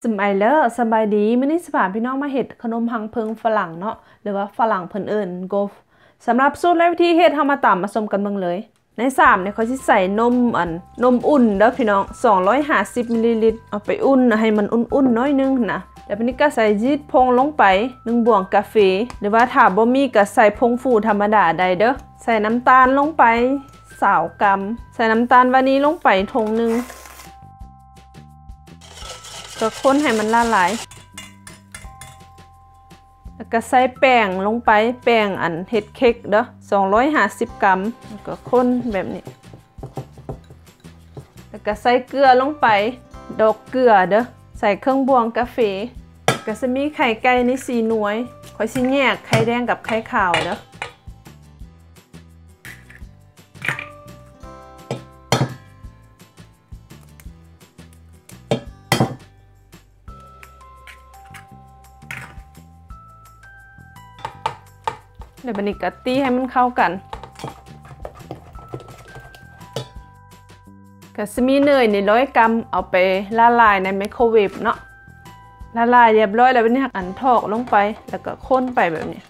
สมัยเลอสบายดีมื้อนี้สิพาพี่น้องมาเฮ็ดขนมหังเพิงฝรั่งเนาะหรือว่าฝรั่งเพิ่นเอิ้นโกฟสำหรับสูตรและวิธีเฮ็ดเฮามาตามมาชมกันเบิ่งเลยใน3เนี่ยเขาสิใส่นมอุ่นเด้อพี่น้อง250มิลลิลิตรเอาไปอุ่นให้มันอุ่นๆน้อยนึงนะแล้ววันนี้ก็ใส่ยีสต์ผงลงไป1บ่วงกาแฟหรือว่าถ้าบ่มีก็ใส่ผงฟูธรรมดาได้เด้อใส่น้ำตาลลงไป20 กรัมใส่น้ำตาลวานิลลงไปถุงนึงก็คนให้มันละลายแล้วก็ใส่แป้งลงไปแป้งอันเฮ็ดเค้กเด้อ250 กรัมแล้วก็คนแบบนี้แล้วก็ใส่เกลือลงไปดอกเกลือเด้อใส่เครื่องบวงกาแฟก็จะมีไข่ไก่ใน4 หน่วยค่อยสิแยกไข่แดงกับไข่ขาวเด้อเดี๋ยวบันนี้ก็ตีให้มันเข้ากันก็จะมีเนยใน100 กรัมเอาไปละลายในไมโครเวฟเนาะละลายเรียบร้อยแล้วบันนี้อันทอกลงไปแล้วก็คนไปแบบนี้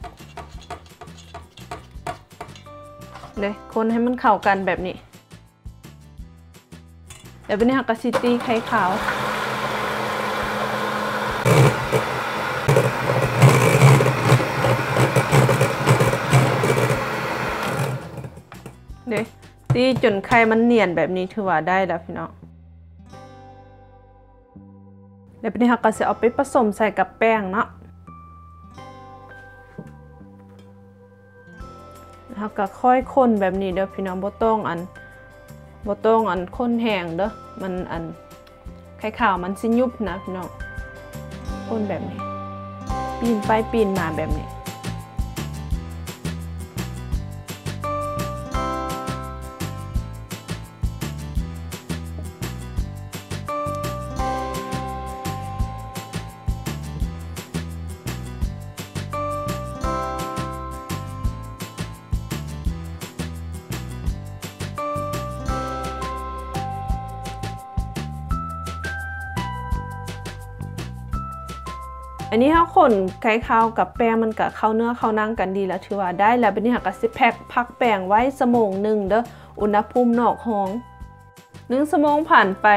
เลยคนให้มันเข้ากันแบบนี้เดี๋ยวบันนี้ก็สิตีไข่ขาวเดี๋ยวตีจนไข่มันเนียนแบบนี้ถือว่าได้แล้วพี่น้องเดี๋ยวนี้เราก็จะเอาไปผสมใส่กับแป้งเนาะแล้วก็ค่อยคนแบบนี้เด้อพี่น้องบ่ต้องคนแห้งเด้อมันไข่ขาวมันสิยุบนะพี่น้องคนแบบนี้ปีนไปปีนมาแบบนี้อันนี้ถ้าคนไข่ขาวกับแป้งมันกับเข้าเนื้อเข้านั่งกันดีแล้วถือว่าได้แล้วเป็นนี้ค่ะก็สิแพ็คพักแป้งไว้1 ชั่วโมงเด้ออุณหภูมินอกห้อง1 ชั่วโมงผ่านไป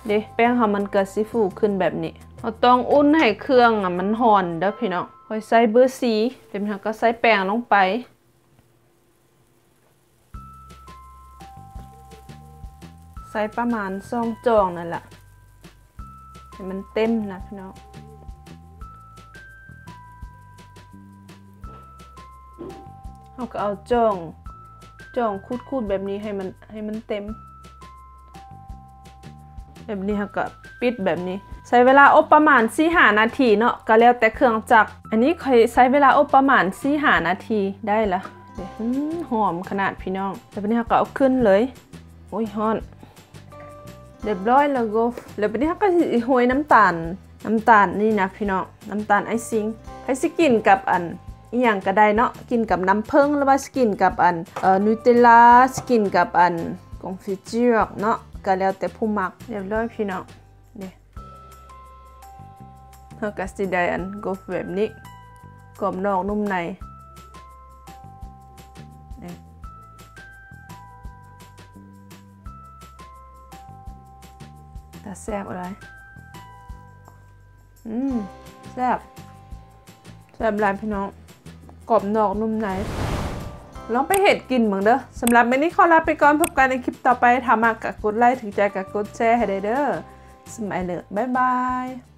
เด้แป้งค่ะมันก็สิฟูขึ้นแบบนี้เราต้องอุ่นให้เครื่องมันร้อนเด้อพี่น้องค่อยใส่เบอร์4เดี๋ยวเราก็ใส่แป้งลงไปใส่ประมาณ2 จองนั่นแหละให้มันเต็มนะพี่น้องเราก็เอาจ้องคูดแบบนี้ให้มันเต็มแบบนี้เราก็ปิดแบบนี้ใช้เวลาอบประมาณ4-5 นาทีเนาะก็แล้วแต่เครื่องจักรอันนี้ค่อยใช้เวลาอบประมาณ4-5 นาทีได้ละหอมขนาดพี่น้องแบบนี้เราก็เอาขึ้นเลยโอ้ยฮ้อนเรียบร้อยแล้วก็แล้วแบบนี้เราก็โรยน้ำตาลนี่นะพี่น้องน้ำตาลไอซิ่งให้สิกินกับอีหยังก็ได้เนาะกินกับน้ำผึ้งหรือว่าสกินกับนูเทลล่าสกินกับกงฟิจิร์เนาะก็แล้วแต่ผู้มักเรียบร้อยพี่น้องนี่เฮาก็สิได้กบแบบนี้กรอบนอกนุ่มในนี่แต่แซ่บอะไรแซ่บหลายพี่น้องกรอบนอกนุ่มในลองไปเห็ดกินบ้างเด้อสำหรับวันนี้ขอลาไปก่อนพบกันในคลิปต่อไปถ้ามากกดไลค์ถึงใจกดแชร์ให้ได้เด้อสมัยเลยบ๊ายบาย